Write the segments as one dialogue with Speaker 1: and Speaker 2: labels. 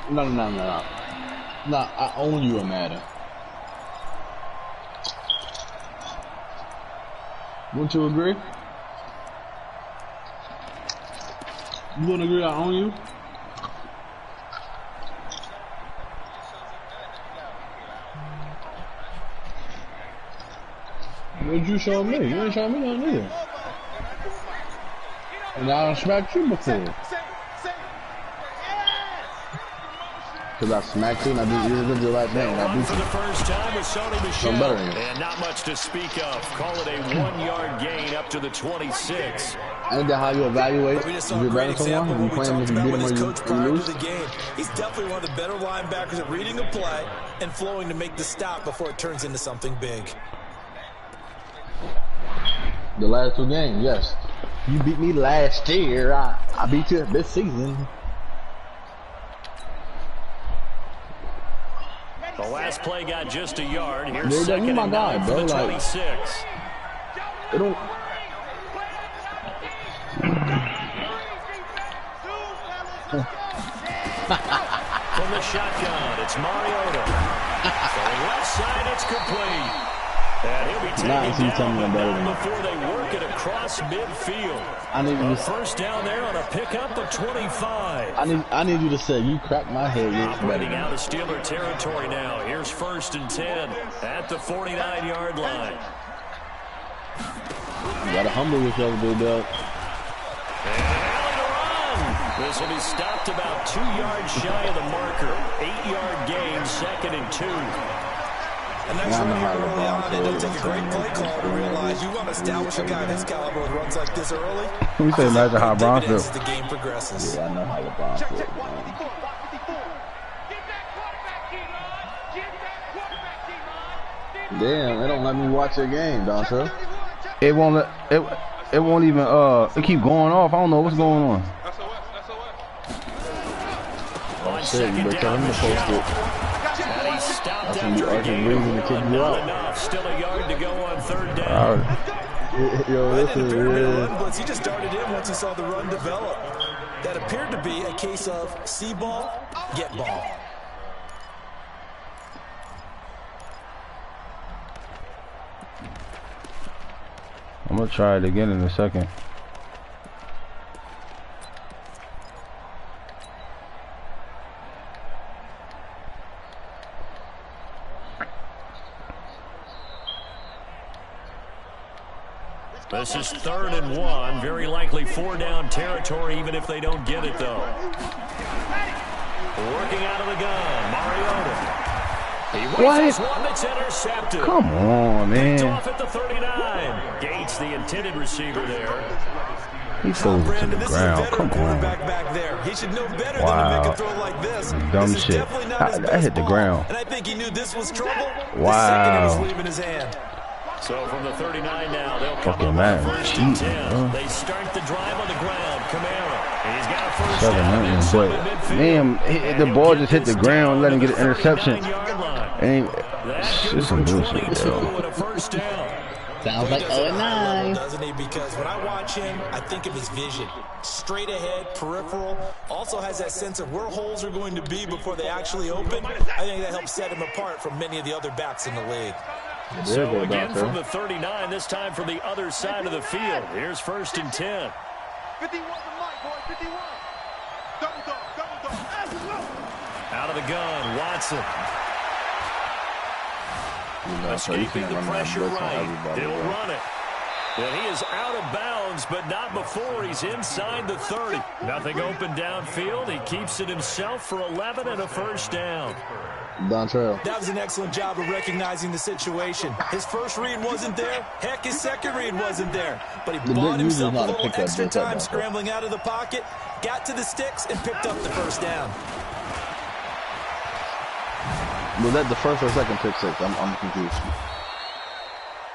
Speaker 1: No. No, I own you a Madden. Wouldn't you agree? You wouldn't agree I own you? What did you show me? You ain't showing me nothing either. And I smacked you before. Cause I smacked you and I did the right thing. I beat
Speaker 2: for
Speaker 1: you.
Speaker 2: the first time with Sony Michel.
Speaker 1: better than you.
Speaker 2: And not much to speak of. Call it a 1-yard gain up to the 26.
Speaker 1: Ain't that how you evaluate if
Speaker 3: We just saw a
Speaker 1: you're
Speaker 3: great
Speaker 1: better than someone?
Speaker 3: example of
Speaker 1: You
Speaker 3: what we
Speaker 1: claim if
Speaker 3: talked
Speaker 1: you
Speaker 3: about
Speaker 1: beat
Speaker 3: with
Speaker 1: them
Speaker 3: his
Speaker 1: or
Speaker 3: coach
Speaker 1: you
Speaker 3: prior to
Speaker 1: lose?
Speaker 3: the game. He's definitely one of the better linebackers at reading a play and flowing to make the stop before it turns into something big.
Speaker 1: The last 2 games, yes. You beat me last year. I beat you this season.
Speaker 2: The last play got just a yard. Here's
Speaker 1: Dude,
Speaker 2: second
Speaker 1: you my
Speaker 2: and
Speaker 1: guy,
Speaker 2: 9
Speaker 1: bro.
Speaker 2: for the
Speaker 1: Like,
Speaker 2: 26.
Speaker 1: it don't.
Speaker 2: From the shotgun, it's Mariota. From the left side, it's complete. And he'll be taken down, but before they work it across midfield.
Speaker 1: I need you to
Speaker 2: First down there on a pickup of 25.
Speaker 1: I need you to say you cracked my head.
Speaker 2: Operating out of Steeler territory now. Here's 1st and 10 at the 49-yard line.
Speaker 1: You gotta humble yourself, big dog.
Speaker 2: And alley to run. This will be stopped about 2 yards shy of the marker. 8-yard gain, 2nd and 2.
Speaker 3: A nice run here early on. It'll take a great play call to realize you want to establish a guy of his caliber with runs like this early.
Speaker 4: We say imagine how LeBron feels.
Speaker 3: As the game progresses.
Speaker 1: Yeah, I know how LeBron feels, man. Damn, they don't let me watch your game, don't you?
Speaker 4: It won't let it won't even it keep going off. I don't know what's going on.
Speaker 1: Oh shit, you better tell him to post it. That's when you argue reason to kick you out.
Speaker 2: Still a yard to go on 3rd down.
Speaker 1: Yo, this is real.
Speaker 3: He just darted in once he saw the run develop. That appeared to be a case of see ball, get ball.
Speaker 4: I'm gonna try it again in a second.
Speaker 2: This is 3rd and 1. Very likely 4-down territory, even if they don't get it, though. Working out of the gun, Mariota. He waits one that's intercepted.
Speaker 4: Come on, man.
Speaker 2: Picked off at the 39. Gates, the intended receiver there.
Speaker 4: He throws it to the ground. Come on.
Speaker 3: Back there. He should know better
Speaker 4: Wow.
Speaker 3: than to make a throw like this.
Speaker 4: Dumb
Speaker 3: This is
Speaker 4: shit.
Speaker 3: definitely not his
Speaker 4: That
Speaker 3: best
Speaker 4: hit the
Speaker 3: ball.
Speaker 4: ground.
Speaker 3: And I think he knew this was trouble.
Speaker 4: Wow.
Speaker 3: The second he was leaving his hand.
Speaker 2: So from the 39 now, they'll come
Speaker 4: Fucking
Speaker 2: up
Speaker 4: man,
Speaker 2: on 1st
Speaker 4: cheating,
Speaker 2: and 10.
Speaker 4: bro.
Speaker 2: They start the drive on the ground. Camara. He's got a first
Speaker 4: 7
Speaker 2: down
Speaker 4: nothing,
Speaker 2: inside
Speaker 4: but
Speaker 2: midfield.
Speaker 4: damn,
Speaker 2: And
Speaker 4: the
Speaker 2: he'll
Speaker 4: ball
Speaker 2: get
Speaker 4: just hit the
Speaker 2: this
Speaker 4: ground,
Speaker 2: down
Speaker 4: let him
Speaker 2: to
Speaker 4: get
Speaker 2: the
Speaker 4: an interception.
Speaker 2: 39-yard line.
Speaker 4: Ain't
Speaker 2: That's
Speaker 4: it's some
Speaker 2: good for
Speaker 4: bullshit,
Speaker 2: 22
Speaker 4: yo.
Speaker 2: and a first down.
Speaker 1: Sounds like
Speaker 3: He does it at a high level,
Speaker 1: 0-9.
Speaker 3: doesn't he? Because when I watch him, I think of his vision. Straight ahead, peripheral. Also has that sense of where holes are going to be before they actually open. I think that helps set him apart from many of the other backs in the league.
Speaker 2: So again from the 39, this time from the other side of the field. Here's 1st and 10.
Speaker 5: 51 51. Double.
Speaker 2: Out of the gun, Watson. Escaping the pressure right. He'll run it. And he is out of bounds, but not before he's inside the 30. Nothing open downfield. He keeps it himself for 11 and a first down.
Speaker 1: Dontrell.
Speaker 3: That was an excellent job of recognizing the situation. His first read wasn't there. Heck, his second read wasn't there. But he bought himself a little extra time scrambling out of the pocket, got to the sticks, and picked up the first down.
Speaker 1: Was that the first or second pick six? I'm confused.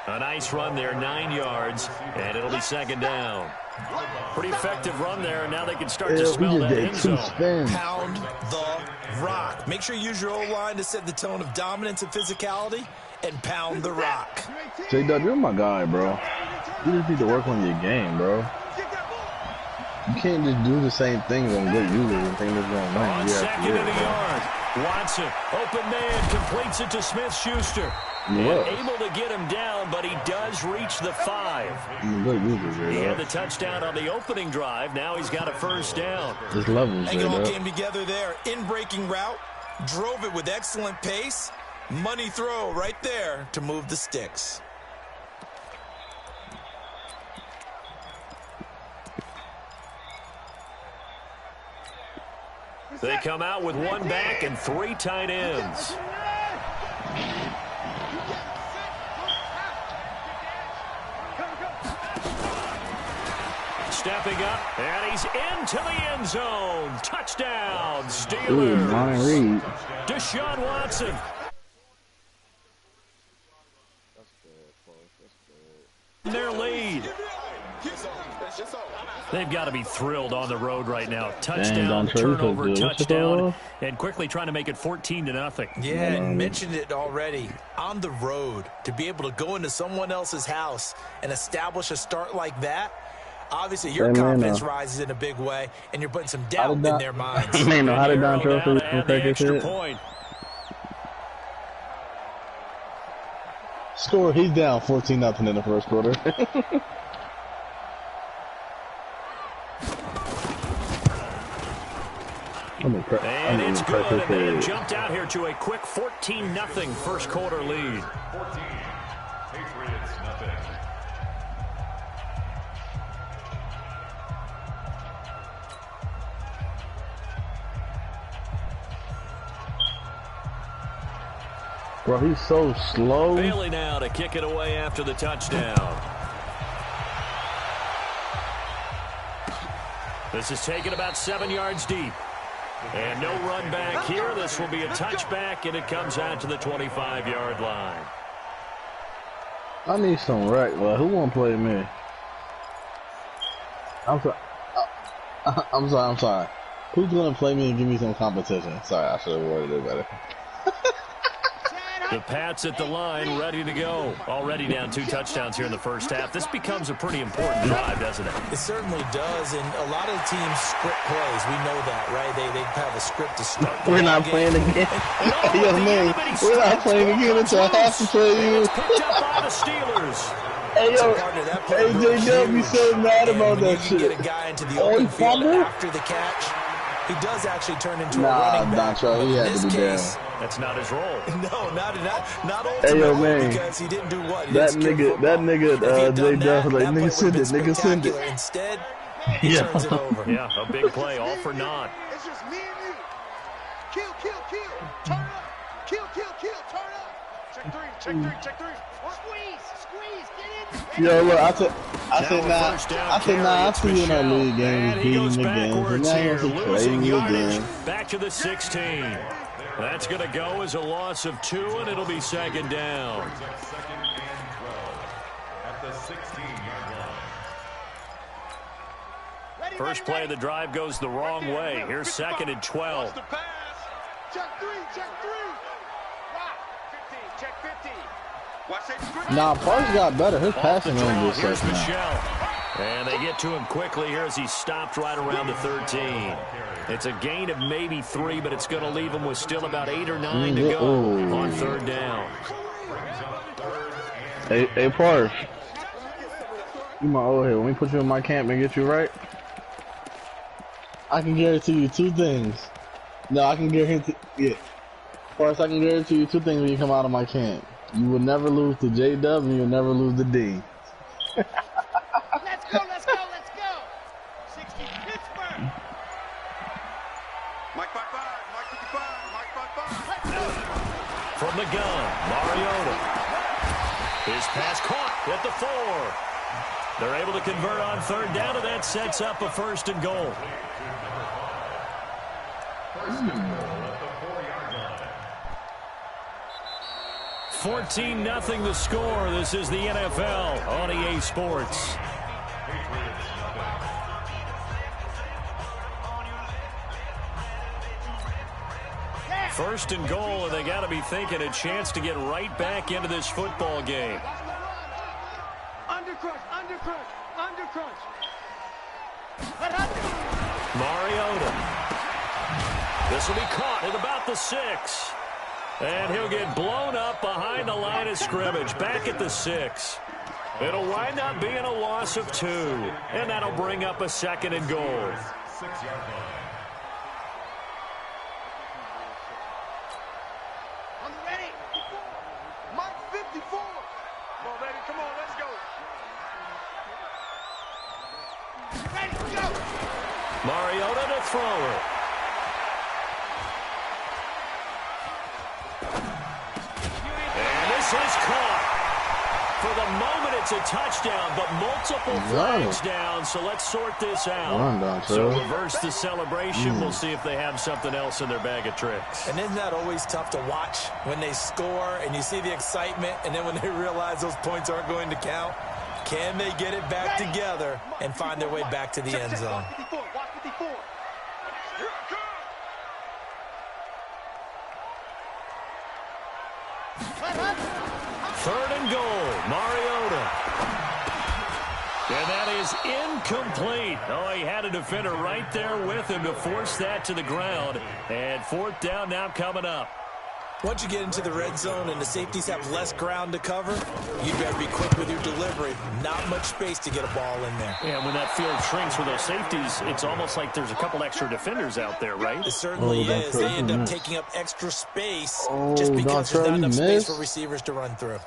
Speaker 2: A nice run there, 9 yards, and it'll be 2nd down. Pretty effective run there, and now they can start to smell that end zone.
Speaker 3: Pound the rock. Make sure you use your O-line to set the tone of dominance and physicality, and pound the rock.
Speaker 1: J-Dub, you're my guy, bro. You just need to work on your game, bro.
Speaker 4: You can't just do the same things on good users and think it's going to win.
Speaker 2: On second to the yard. Watson, open man, completes it to Smith-Schuster. And able to get him down, but he does reach the 5.
Speaker 4: Good users, right?
Speaker 2: He had the touchdown on the opening drive. Now he's got a first down.
Speaker 4: This levels,
Speaker 3: And it all came together there. In-breaking route, drove it with excellent pace. Money throw right there to move the sticks.
Speaker 2: They come out with 1 back and 3 tight ends. Stepping up, and he's into the end zone. Touchdown, Steelers. Deshaun Watson. Their lead. They've got to be thrilled on the road right now. Touchdown, turnover, touchdown, and quickly trying to make it 14-0.
Speaker 3: Yeah, and mentioned it already. On the road, to be able to go into someone else's house and establish a start like that, obviously your confidence rises in a big way, and you're putting some doubt in their minds.
Speaker 4: How did Dontrell from
Speaker 2: extra point?
Speaker 4: Score, he's down 14-0 in the first quarter.
Speaker 2: And it's good, and they have jumped out here to a quick 14-0 first quarter lead.
Speaker 6: 14, Patriots nothing.
Speaker 4: Bro, he's so slow.
Speaker 2: Bailey now to kick it away after the touchdown. This is taken about 7 yards deep. And no run back here. This will be a touchback, and it comes out to the 25-yard line.
Speaker 4: I need some right. Well, who won't play me? I'm sorry. Who's gonna play me and give me some competition? Sorry, I should have worded it better.
Speaker 2: The Pats at the line, ready to go. Already down 2 touchdowns here in the first half. This becomes a pretty important drive, doesn't it?
Speaker 3: It certainly does, and a lot of teams script plays. We know that, right? They have a script to start.
Speaker 4: We're not playing again. Yo, man, we're not playing again until I have to play you.
Speaker 2: It's picked up by the Steelers.
Speaker 4: Hey, yo, AJ be so mad about that shit.
Speaker 3: Get a guy into the open field after the catch. He does actually turn into a running back.
Speaker 4: Dontrell, he had to be down.
Speaker 2: That's not his role.
Speaker 3: No, not ultimately, because he didn't do what?
Speaker 4: That nigga, J. Duff, like, nigga send it.
Speaker 3: Instead, he turns it over.
Speaker 2: Yeah, a big play, all for naught.
Speaker 5: It's just me and you. Kill, turn up. Kill, turn up. Check three. Squeeze, get in.
Speaker 4: Yo, look, I see you in our league games, beating the games, and now you have to play me again.
Speaker 2: Back to the 16. That's going to go as a loss of 2, and it'll be second down.
Speaker 6: At the 16-yard line.
Speaker 2: First play of the drive goes the wrong way. Here's second and 12.
Speaker 5: Check three. Check 15.
Speaker 4: Nah, Parks got better. His passing range is
Speaker 2: Here's
Speaker 4: second
Speaker 2: Michelle.
Speaker 4: now.
Speaker 2: And they get to him quickly here as he stopped right around the 13. It's a gain of maybe 3, but it's going to leave him with still about 8 or 9 to go on third down.
Speaker 4: Hey, Parks. You my old head. When we put you in my camp and get you right, I can guarantee you 2 things. No, I can guarantee, Parks, I can guarantee you 2 things when you come out of my camp. You will never lose to J-Dub and you'll never lose to D.
Speaker 5: Let's go. 60, Pittsburgh. Mike 55, Mike 55.
Speaker 2: From the gun, Mariota. His pass caught at the 4. They're able to convert on third down, and that sets up a first and goal. 14-0 the score. This is the NFL on EA Sports. First and goal, and they got to be thinking a chance to get right back into this football game.
Speaker 5: Undercrunch.
Speaker 2: Mariota. This will be caught at about the 6. And he'll get blown up behind the line of scrimmage, back at the 6. It'll wind up being a loss of 2, and that'll bring up a 2nd and goal.
Speaker 6: 6-yard line.
Speaker 5: On the ready. Mark 54. Come on, baby. Come on. Let's go. Ready, go.
Speaker 2: Mariota to throw it. And this is caught. For the moment, it's a touchdown, but multiple flags down, so let's sort this out. So reverse the celebration. We'll see if they have something else in their bag of tricks.
Speaker 3: And isn't that always tough to watch when they score and you see the excitement, and then when they realize those points aren't going to count? Can they get it back together and find their way back to the end zone?
Speaker 5: Watch 54. Watch 54. Here I come.
Speaker 2: 3rd and goal, Mariota. And that is incomplete. Oh, he had a defender right there with him to force that to the ground. And 4th down now coming up.
Speaker 3: Once you get into the red zone and the safeties have less ground to cover, you better be quick with your delivery. Not much space to get a ball in there.
Speaker 2: Yeah, when that field shrinks with those safeties, it's almost like there's a couple extra defenders out there, right?
Speaker 3: It certainly is. They end up taking up extra space just because there's not enough space for receivers to run through.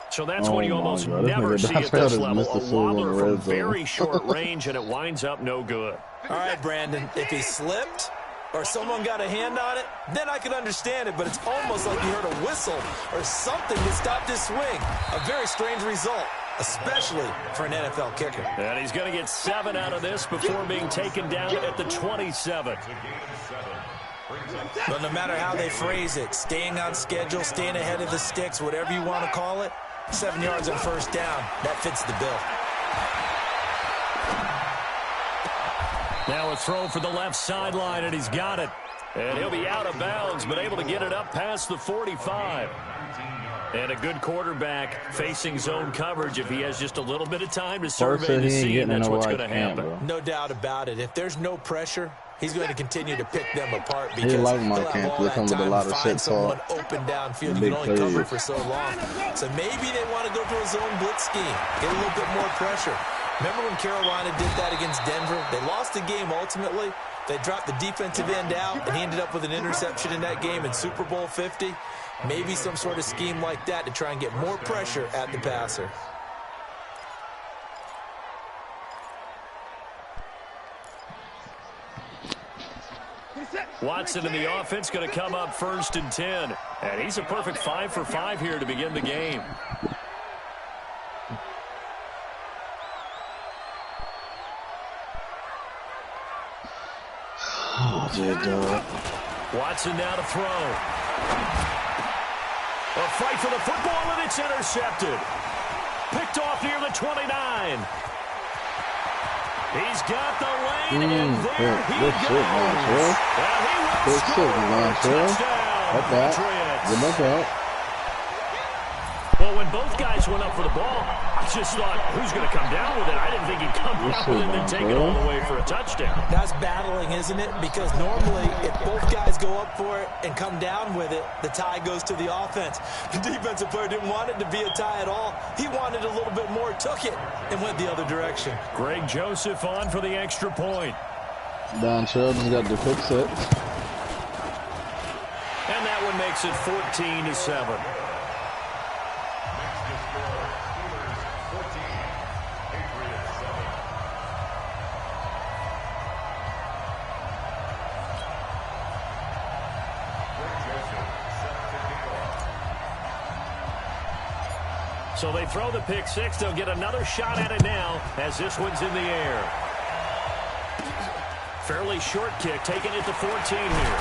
Speaker 2: So that's what you almost never see at this level. A wobbler from very short range, and it winds up no good.
Speaker 3: All right, Brandon, if he slipped or someone got a hand on it, then I could understand it, but it's almost like you heard a whistle or something that stopped his swing. A very strange result, especially for an NFL kicker.
Speaker 2: And he's going to get 7 out of this before being taken down at the 27.
Speaker 3: But no matter how they phrase it, staying on schedule, staying ahead of the sticks, whatever you want to call it, 7 yards on 1st down, that fits the bill.
Speaker 2: Now a throw for the left sideline, and he's got it. And he'll be out of bounds, but able to get it up past the 45. And a good quarterback facing zone coverage. If he has just a little bit of time to survey the scene, that's what's going to happen.
Speaker 3: No doubt about it. If there's no pressure, he's going to continue to pick them apart because
Speaker 4: he'll
Speaker 3: have all that time to find someone
Speaker 4: talk.
Speaker 3: open downfield. You can only cover for so long. So maybe they want to go to a zone blitz scheme, get a little bit more pressure. Remember when Carolina did that against Denver? They lost the game ultimately. They dropped the defensive end out, and he ended up with an interception in that game in Super Bowl 50. Maybe some sort of scheme like that to try and get more pressure at the passer.
Speaker 2: Watson in the offense going to come up 1st and 10. And he's a perfect 5 for 5 here to begin the game. Watson now to throw. A fight for the football, and it's intercepted. Picked off near the 29. He's got the lane, and there he goes. And he will score. Touchdown, Patriots. Well, when both guys went up for the ball, I just thought, who's going to come down with it? I didn't think he'd come down with it and take it all the way for a touchdown.
Speaker 3: That's battling, isn't it? Because normally, if both guys go up for it and come down with it, the tie goes to the offense. The defensive player didn't want it to be a tie at all. He wanted a little bit more, took it, and went the other direction.
Speaker 2: Greg Joseph on for the extra point.
Speaker 4: Don Sheldon's got the pick set.
Speaker 2: And that one makes it 14-7. So they throw the pick 6. They'll get another shot at it now as this one's in the air. Fairly short kick, taking it to 14 here.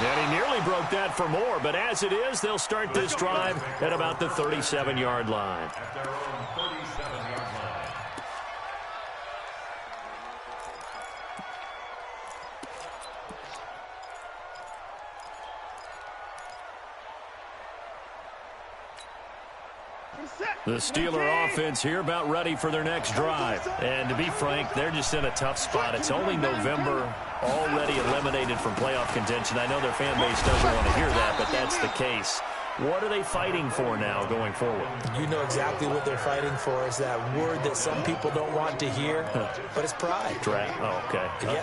Speaker 2: And he nearly broke that for more, but as it is, they'll start this drive at about the 37-yard line.
Speaker 6: At their own 37-yard line.
Speaker 2: The Steeler offense here about ready for their next drive. And to be frank, they're just in a tough spot. It's only November, already eliminated from playoff contention. I know their fan base doesn't want to hear that, but that's the case. What are they fighting for now going forward?
Speaker 3: You know exactly what they're fighting for is that word that some people don't want to hear, but it's pride.
Speaker 2: Draft. Oh, okay.
Speaker 3: Yeah.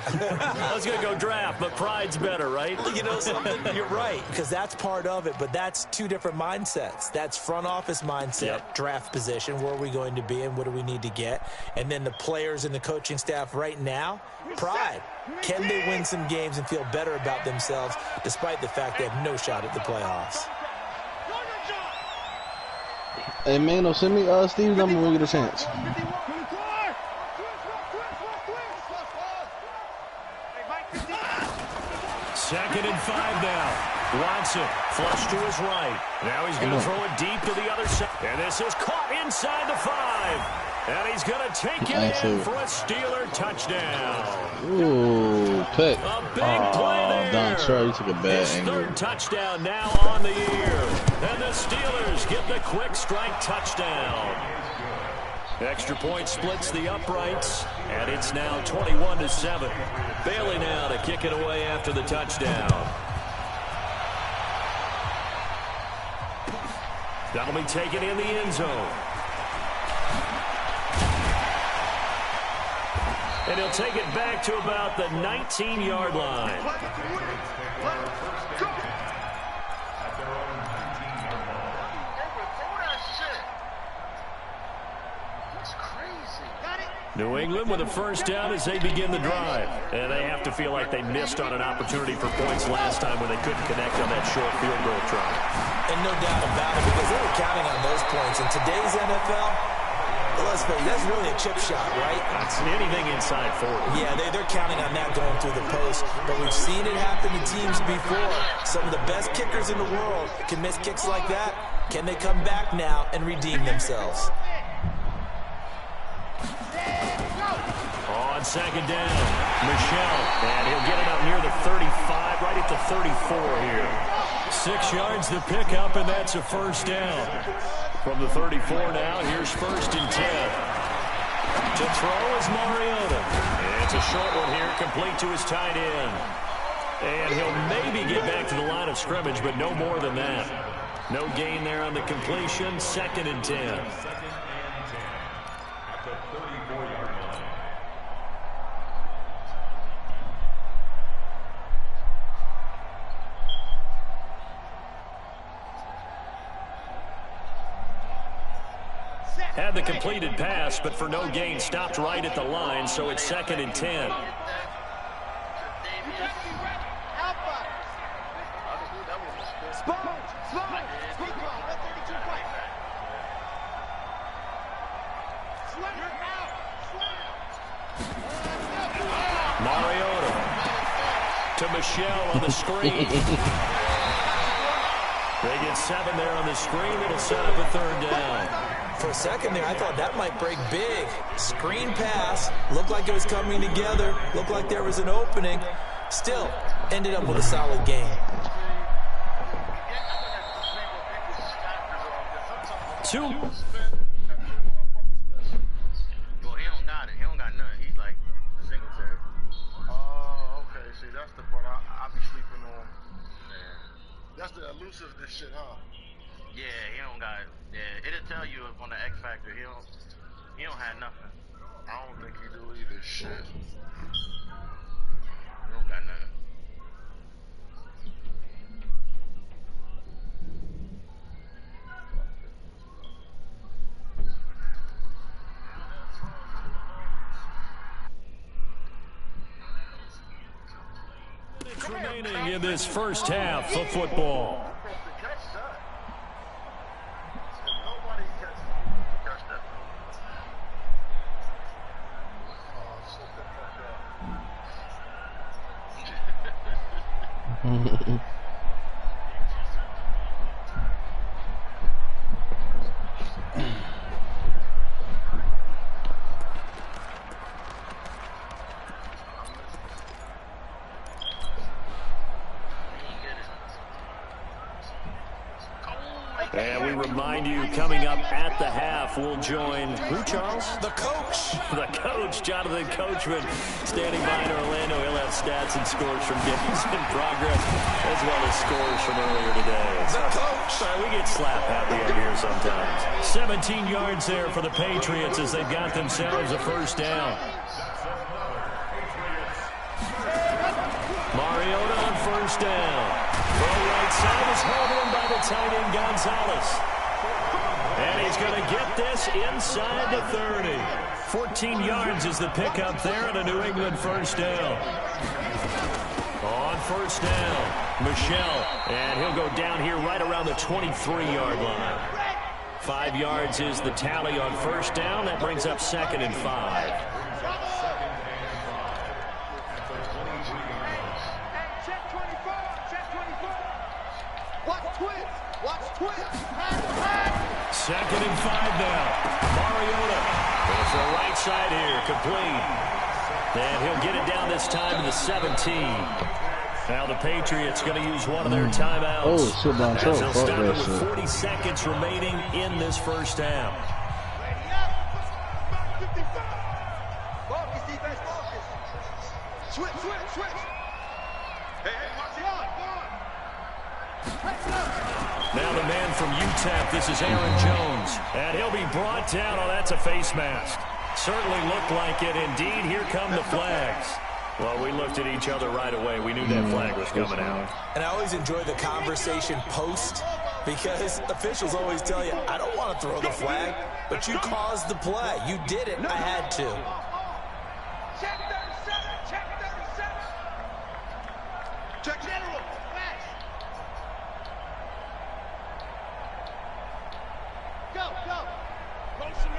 Speaker 2: I was going to go draft, but pride's better, right?
Speaker 3: You know something? You're right, because that's part of it, but that's two different mindsets. That's front office mindset, draft position, where are we going to be and what do we need to get? And then the players and the coaching staff right now, pride. Can they win some games and feel better about themselves despite the fact they have no shot at the playoffs?
Speaker 4: Hey, man, no, send me Steve's number when we get a chance.
Speaker 2: Second and 5 now. Watson, flush to his right. Now he's going to throw it deep to the other side. And this is caught inside the 5. And he's going to take it in for a Steeler touchdown.
Speaker 4: Ooh, pick.
Speaker 2: A big play there.
Speaker 4: Don Trey, you took a bad angle.
Speaker 2: Third touchdown now on the year. And the Steelers get the quick strike touchdown. Extra point splits the uprights, and it's now 21-7. Bailey now to kick it away after the touchdown. That'll be taken in the end zone. And he'll take it back to about the 19-yard line. New England with a first down as they begin the drive. And they have to feel like they missed on an opportunity for points last time when they couldn't connect on that short field goal try.
Speaker 3: And no doubt about it, because they were counting on those points. In today's NFL, let's face it, that's really a chip shot, right?
Speaker 2: That's anything inside 40.
Speaker 3: Yeah, they're counting on that going through the post. But we've seen it happen to teams before. Some of the best kickers in the world can miss kicks like that. Can they come back now and redeem themselves?
Speaker 2: On second down, Michelle, and he'll get it up near the 35, right at the 34 here. 6 yards to pick up, and that's a first down. From the 34 now, here's first and 10. To throw is Mariota. And it's a short one here, complete to his tight end. And he'll maybe get back to the line of scrimmage, but no more than that. No gain there on the completion, second and 10. Had the completed pass, but for no gain, stopped right at the line, so it's second and 10. Mariota to Michelle on the screen. They get 7 there on the screen. It'll set up a third down.
Speaker 3: For a second there, I thought that might break big. Screen pass. Looked like it was coming together. Looked like there was an opening. Still, ended up with a solid game.
Speaker 2: 2.
Speaker 5: Well, he don't got it. He don't got nothing. He's like Singletary.
Speaker 7: Oh, okay. See, that's the part I be sleeping on.
Speaker 5: Yeah.
Speaker 7: That's the elusiveness shit, huh?
Speaker 5: Yeah, he don't got it. Yeah, it'll tell you on the X Factor. He don't have nothing.
Speaker 7: I don't think he do either. Shit.
Speaker 5: He don't got nothing.
Speaker 2: Remaining in this first half of football. And we remind you, coming up at the half, we'll join who, Charles?
Speaker 3: The coach.
Speaker 2: The coach, Jonathan Coachman, standing by in Orlando. He'll have stats and scores from games in progress, as well as scores from earlier today.
Speaker 3: The coach.
Speaker 2: We get slap happy out here sometimes. 17 yards there for the Patriots as they've got themselves a first down. Mariota on first down. Full right side is held in by the tight end Gonzalez. And he's going to get this inside the 30. 14 yards is the pickup there and a New England first down. On first down, Michelle. And he'll go down here right around the 23-yard line. 5 yards is the tally on first down. That brings up 2nd and 5. Second and 5 now. Mariota goes to the right side here, complete. And he'll get it down this time to the 17. Now the Patriots going to use one of their timeouts.
Speaker 4: Oh, shit, Don Trump.
Speaker 2: They'll stop it with 40 seconds remaining in this first half.
Speaker 5: Switch. Hey, watch it.
Speaker 2: Now the man from UTEP, this is Aaron Jones. And he'll be brought down. Oh, that's a face mask. Certainly looked like it. Indeed, here come the flags. Well, we looked at each other right away. We knew that flag was coming out.
Speaker 3: And I always enjoy the conversation post because officials always tell you, I don't want to throw the flag, but you caused the play. You did it. I had to.
Speaker 5: Check 37. Check general. Flash. Go. Motion.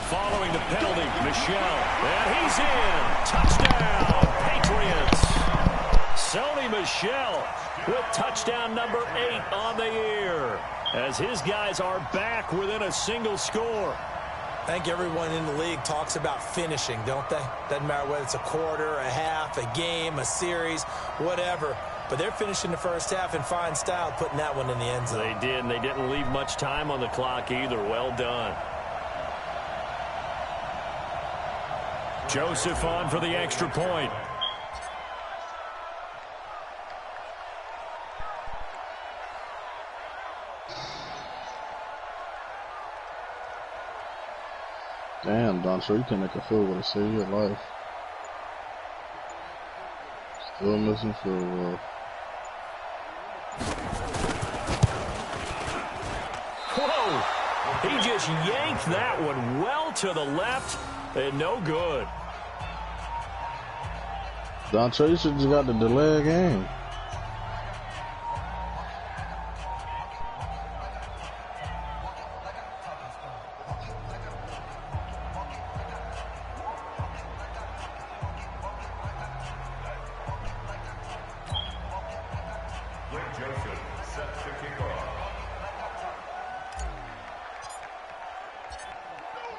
Speaker 2: Following the penalty, Michelle. And he's in. Touchdown, Patriots. Sony Michel with touchdown number 8 on the year as his guys are back within a single score.
Speaker 3: I think everyone in the league talks about finishing, don't they? Doesn't matter whether it's a quarter, a half, a game, a series, whatever. But they're finishing the first half in fine style, putting that one in the end zone.
Speaker 2: They did, and they didn't leave much time on the clock either. Well done. Joseph on for the extra point.
Speaker 4: Damn, Don, sure you can make a field goal to save your life. Still missing field goal.
Speaker 2: Whoa! He just yanked that one well to the left and no good.
Speaker 4: Don, sure you should have just got the delay game.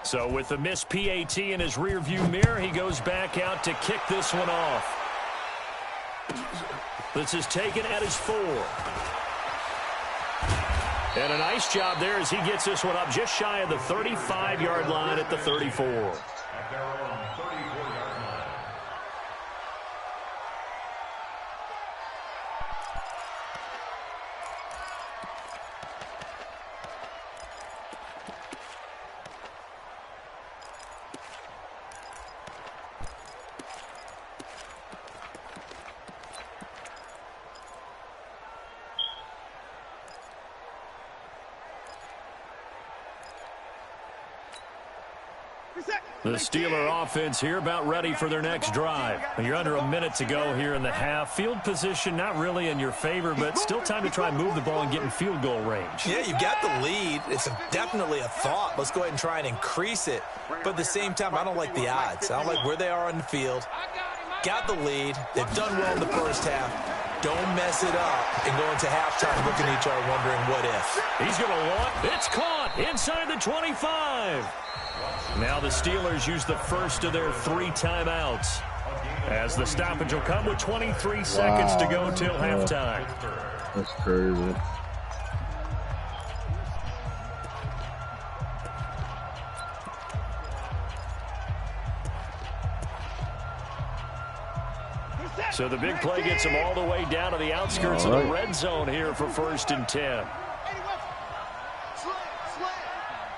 Speaker 2: So with the missed PAT in his rearview mirror, he goes back out to kick this one off. This is taken at his 4. And a nice job there as he gets this one up just shy of the 35-yard line at the 34.
Speaker 6: At their own 34-yard line.
Speaker 2: The Steeler offense here about ready for their next drive. You're under a minute to go here in the half. Field position not really in your favor, but still time to try and move the ball and get in field goal range.
Speaker 3: Yeah, you've got the lead. It's definitely a thought. Let's go ahead and try and increase it. But at the same time, I don't like the odds. I don't like where they are on the field. Got the lead. They've done well in the first half. Don't mess it up and go into halftime looking at each other wondering what if.
Speaker 2: He's going to want. It's caught inside the 25. Now the Steelers use the first of their 3 timeouts as the stoppage will come with 23 seconds to go till halftime.
Speaker 4: That's crazy.
Speaker 2: So the big play gets him all the way down to the outskirts of the red zone here for 1st and 10.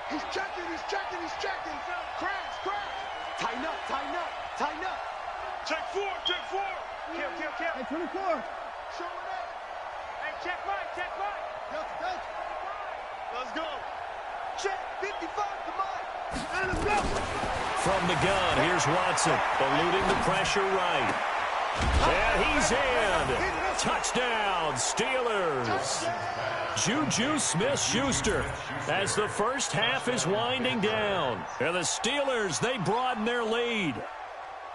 Speaker 5: He's checking. Crash. Tighten up. Check 4. Kill. Hey, 24. Show it up. Hey, check Mike. Let's go. Check 55 to Mike. And let's go.
Speaker 2: From the gun, here's Watson, eluding the pressure right. And he's in. Touchdown, Steelers. Juju Smith-Schuster as the first half is winding down. And the Steelers, they broaden their lead.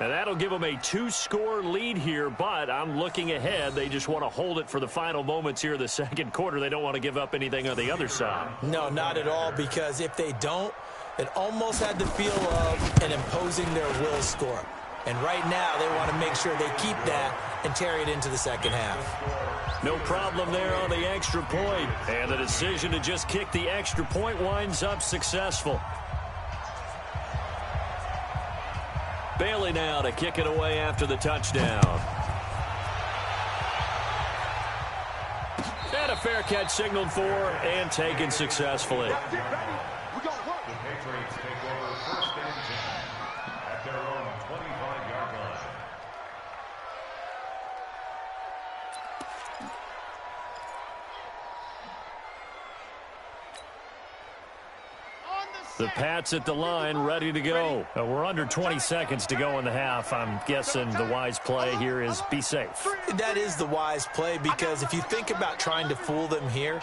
Speaker 2: And that'll give them a 2-score lead here, but I'm looking ahead. They just want to hold it for the final moments here in the second quarter. They don't want to give up anything on the other side.
Speaker 3: No, not at all, because if they don't, it almost had the feel of an imposing their will score. And right now, they want to make sure they keep that and carry it into the second half.
Speaker 2: No problem there on the extra point. And the decision to just kick the extra point winds up successful. Bailey now to kick it away after the touchdown. And a fair catch signaled for and taken successfully.
Speaker 6: The Patriots take over 1st and 10 at their own 25-yard line.
Speaker 2: The Pats at the line, ready to go. We're under 20 seconds to go in the half. I'm guessing the wise play here is be safe.
Speaker 3: That is the wise play, because if you think about trying to fool them here,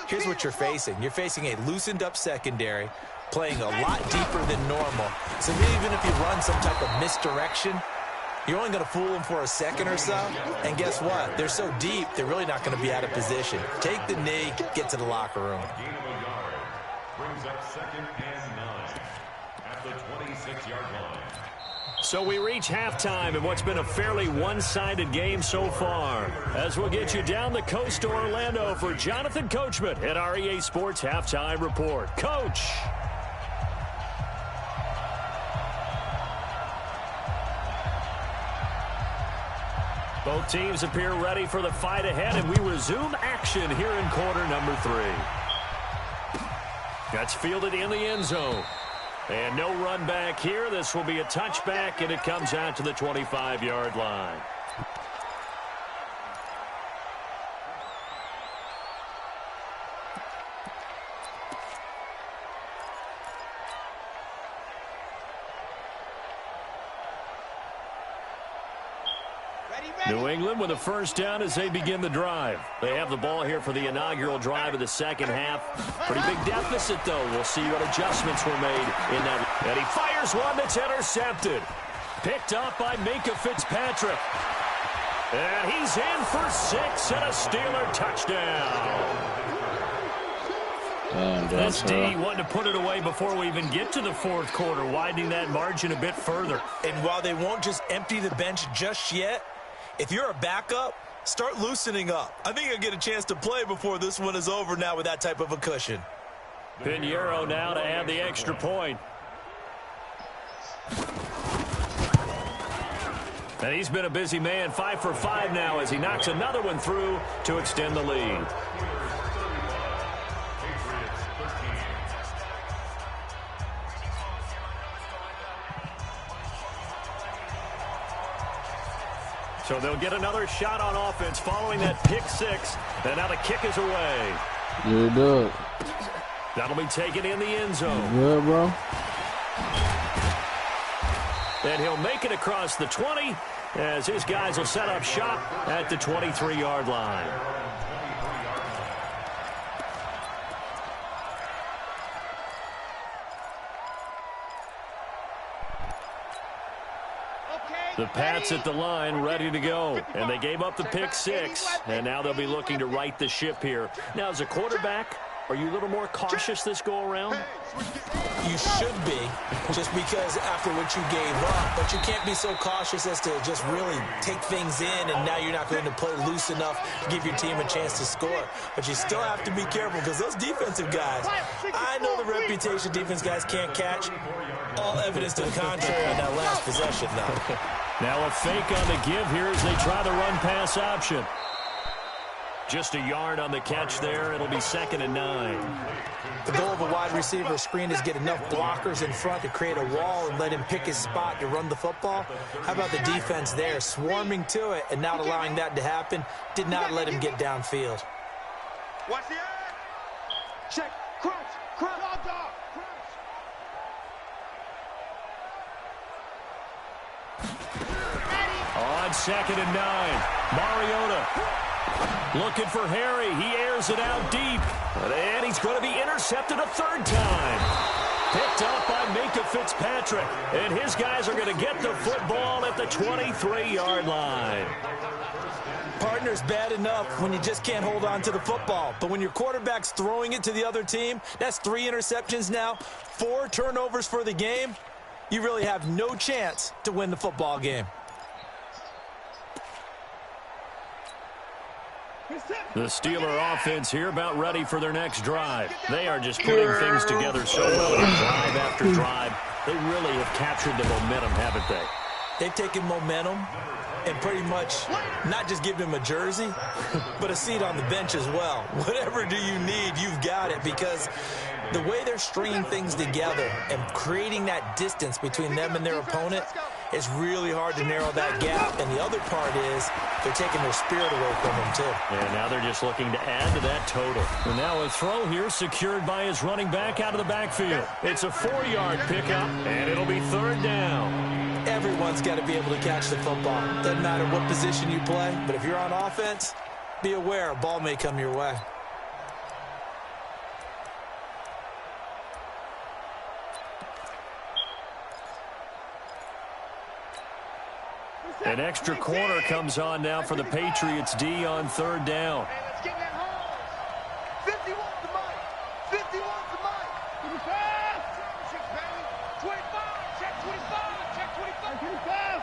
Speaker 3: here's what you're facing. You're facing a loosened up secondary, playing a lot deeper than normal. So even if you run some type of misdirection, you're only going to fool them for a second or so. And guess what? They're so deep, they're really not going to be out of position. Take the knee, get to the locker room.
Speaker 6: Brings up 2nd and 9 at the 26-yard line.
Speaker 2: So we reach halftime in what's been a fairly one-sided game so far. As we'll get you down the coast to Orlando for Jonathan Coachman at our EA Sports Halftime Report. Coach! Both teams appear ready for the fight ahead, and we resume action here in quarter number 3. That's fielded in the end zone. And no run back here. This will be a touchback, and it comes out to the 25-yard line. New England with a first down as they begin the drive. They have the ball here for the inaugural drive of the second half. Pretty big deficit, though. We'll see what adjustments were made in that. And he fires one that's intercepted. Picked up by Minka Fitzpatrick. And he's in for 6 and a Steeler touchdown. This D wanting to put it away before we even get to the fourth quarter, widening that margin a bit further.
Speaker 3: And while they won't just empty the bench just yet, if you're a backup, start loosening up. I think you'll get a chance to play before this one is over now with that type of a cushion.
Speaker 2: Pinheiro now to add the extra point. And he's been a busy man, 5 for 5 now as he knocks another one through to extend the lead. So they'll get another shot on offense following that pick 6. And now the kick is away.
Speaker 4: Yeah, good.
Speaker 2: That'll be taken in the end zone.
Speaker 4: Good, bro.
Speaker 2: And he'll make it across the 20 as his guys will set up shop at the 23-yard line. The Pats at the line, ready to go. And they gave up the pick 6, and now they'll be looking to right the ship here. Now, as a quarterback, are you a little more cautious this go-around?
Speaker 3: You should be, just because after what you gave up. But you can't be so cautious as to just really take things in, and now you're not going to play loose enough to give your team a chance to score. But you still have to be careful, because those defensive guys, I know the reputation defense guys can't catch. All evidence to the contrary on that last possession, though.
Speaker 2: Now a fake on the give here as they try the run-pass option. Just a yard on the catch there. It'll be 2nd and 9.
Speaker 3: The goal of a wide receiver screen is get enough blockers in front to create a wall and let him pick his spot to run the football. How about the defense there, swarming to it and not allowing that to happen? Did not let him get downfield.
Speaker 5: Watch the eye. Check. Crunch. Crunch. Dog.
Speaker 2: On 2nd and 9, Mariota looking for Harry. He airs it out deep. And he's going to be intercepted a 3rd time. Picked up by Minka Fitzpatrick. And his guys are going to get the football at the 23-yard line.
Speaker 3: Partner's bad enough when you just can't hold on to the football. But when your quarterback's throwing it to the other team, that's 3 interceptions now, 4 turnovers for the game. You really have no chance to win the football game.
Speaker 2: The Steeler offense here about ready for their next drive. They are just putting things together so well, drive after drive. They really have captured the momentum, haven't they?
Speaker 3: They've taken momentum and pretty much not just given him a jersey, but a seat on the bench as well. Whatever do you need, you've got it, because the way they're stringing things together and creating that distance between them and their opponent, it's really hard to narrow that gap. And the other part is they're taking their spirit away from them, too.
Speaker 2: And now they're just looking to add to that total. And now a throw here secured by his running back out of the backfield. It's a 4-yard pickup, and it'll be 3rd down.
Speaker 3: Everyone's got to be able to catch the football. Doesn't matter what position you play, but if you're on offense, be aware a ball may come your way.
Speaker 2: An extra corner comes on now for the Patriots D on 3rd down.
Speaker 5: Hey, let's get that home. 51 to Mike. 51 to Mike. 25. 25. Check 25. Check 25. 25.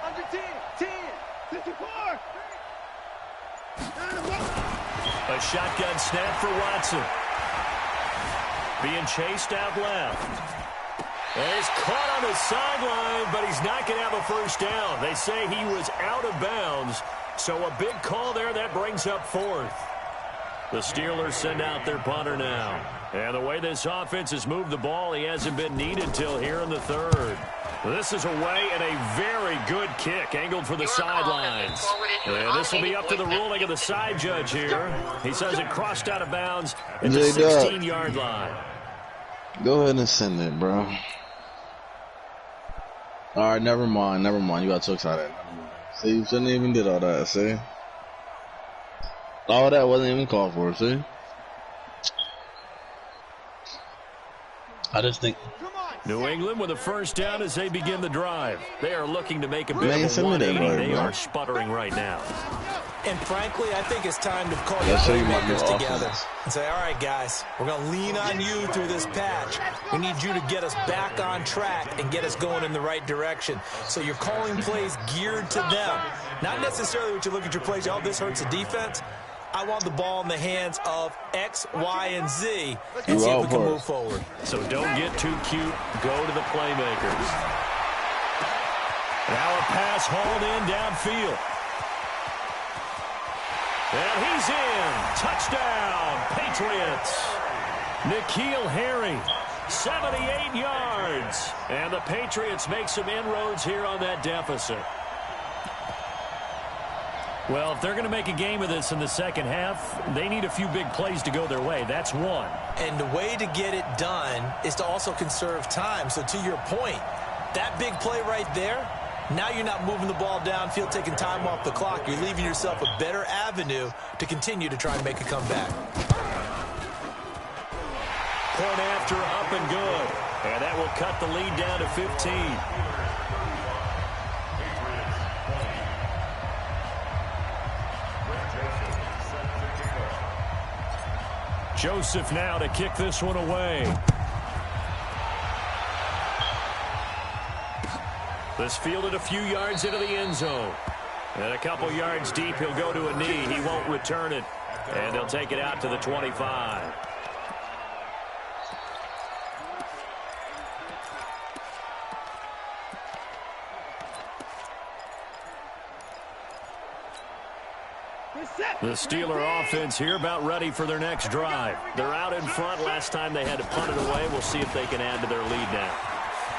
Speaker 5: Under 10. 10. 54.
Speaker 2: A shotgun snap for Watson. Being chased out left. And he's caught on the sideline, but he's not going to have a 1st down. They say he was out of bounds, so a big call there. That brings up 4th. The Steelers send out their punter now. And the way this offense has moved the ball, he hasn't been needed till here in the 3rd. This is away and a very good kick, angled for the sidelines. And this will be up to the ruling of the side judge here. He says it crossed out of bounds at the 16-yard line.
Speaker 4: Go ahead and send it, bro. All right, never mind. You got too excited. See, you shouldn't even did all that. See, all that wasn't even called for. See, I just think
Speaker 2: New England with a 1st down as they begin the drive. They are looking to make a bit of a 180. They are sputtering right now.
Speaker 3: And frankly, I think it's time to call your playmakers together and say, all right, guys, we're going to lean on you through this patch. We need you to get us back on track and get us going in the right direction. So you're calling plays geared to them. Not necessarily what you look at your plays, oh, this hurts the defense. I want the ball in the hands of X, Y, and Z and see if we can move forward.
Speaker 2: So don't get too cute. Go to the playmakers. Now a pass hauled in downfield. And he's in. Touchdown, Patriots. N'Keal Harry, 78 yards. And the Patriots make some inroads here on that deficit. Well, if they're going to make a game of this in the 2nd half, they need a few big plays to go their way. That's one.
Speaker 3: And the way to get it done is to also conserve time. So to your point, that big play right there, now you're not moving the ball downfield, taking time off the clock. You're leaving yourself a better avenue to continue to try and make a comeback.
Speaker 2: Point after, up and good. And that will cut the lead down to 15. Joseph now to kick this one away. This fielded a few yards into the end zone. And a couple yards deep, he'll go to a knee. He won't return it. And they'll take it out to the 25. The Steeler offense here about ready for their next drive. They're out in front. Last time they had to punt it away. We'll see if they can add to their lead now.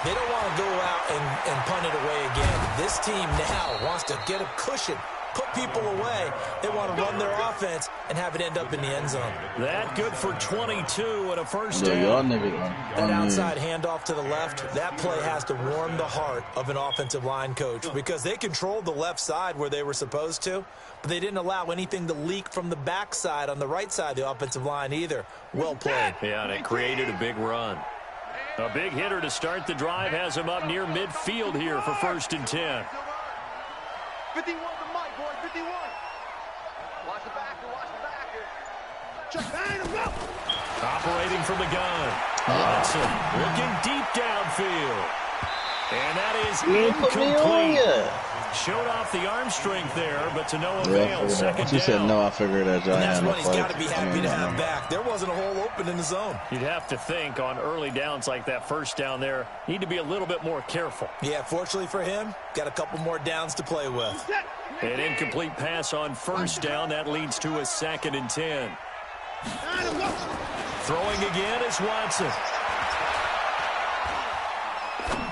Speaker 3: They don't want to go out and punt it away again. This team now wants to get a cushion, put people away. They want to run their offense and have it end up in the end zone.
Speaker 2: That good for 22 and a first down.
Speaker 3: That outside handoff to the left, that play has to warm the heart of an offensive line coach because they controlled the left side where they were supposed to, but they didn't allow anything to leak from the backside on the right side of the offensive line either. Well played.
Speaker 2: Yeah, and it created a big run. A big hitter to start the drive has him up near midfield here for 1st and 10.
Speaker 5: 51 to Mike, boy, 51. Watch the backer, watch the backer. Check, line him up.
Speaker 2: Operating from the gun. Watson looking deep downfield. And that is incomplete. Showed off the arm strength there, but to no avail. Second down.
Speaker 4: She said no, I figured that.
Speaker 3: And that's what he's got to be happy to have back. There wasn't a hole open in the zone.
Speaker 2: You'd have to think on early downs like that first down there, need to be a little bit more careful.
Speaker 3: Yeah, fortunately for him, got a couple more downs to play with.
Speaker 2: An incomplete pass on first down. That leads to a 2nd and 10. Throwing again is Watson.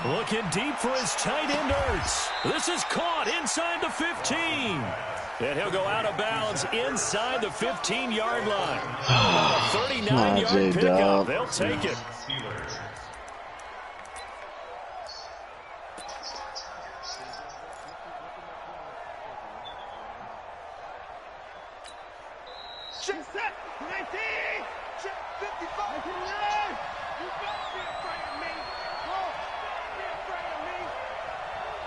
Speaker 2: Looking deep for his tight end, Ertz. This is caught inside the 15. And he'll go out of bounds inside the 15-yard line. 39-yard pickup. They'll take it.
Speaker 5: Check set, 19. Check 55. You better be afraid of me. Be afraid of me.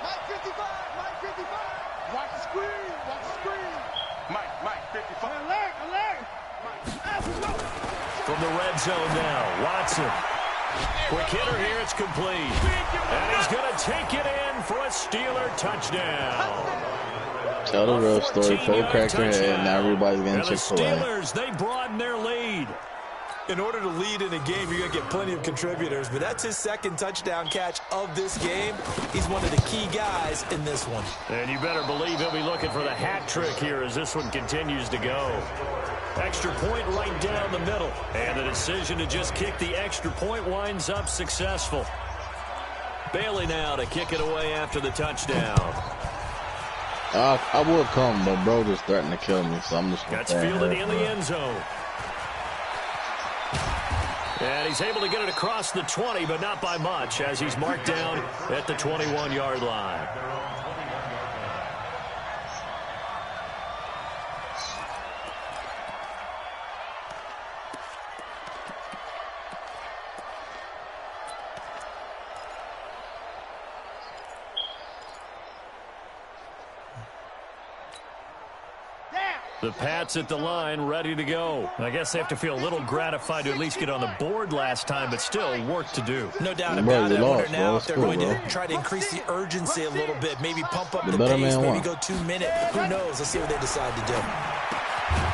Speaker 5: Mike 55, Mike 55. Watch the screen, watch the screen. Mike 55. Alert, alert.
Speaker 2: From the red zone now, Watson. Quick hitter here, it's complete. And he's going to take it in for a Steeler touchdown.
Speaker 4: Tell the real story, full crack your head, now everybody's getting Chick-fil-A.
Speaker 2: The Steelers, they broaden their lead.
Speaker 3: In order to lead in a game, you're going to get plenty of contributors, but that's his 2nd touchdown catch of this game. He's one of the key guys in this one.
Speaker 2: And you better believe he'll be looking for the hat trick here as this one continues to go. Extra point right down the middle. And the decision to just kick the extra point winds up successful. Bailey now to kick it away after the touchdown.
Speaker 4: I would come, but bro just threatened to kill me, so I'm just going to
Speaker 2: fielded in the end zone. And he's able to get it across the 20, but not by much, as he's marked down at the 21-yard line. The Pats at the line, ready to go. I guess they have to feel a little gratified to at least get on the board last time, but still work to do.
Speaker 3: No doubt about it. I wonder now if they're going to try to increase the urgency a little bit, maybe pump up the pace, maybe go 2 minute. Who knows? Let's see what they decide to do.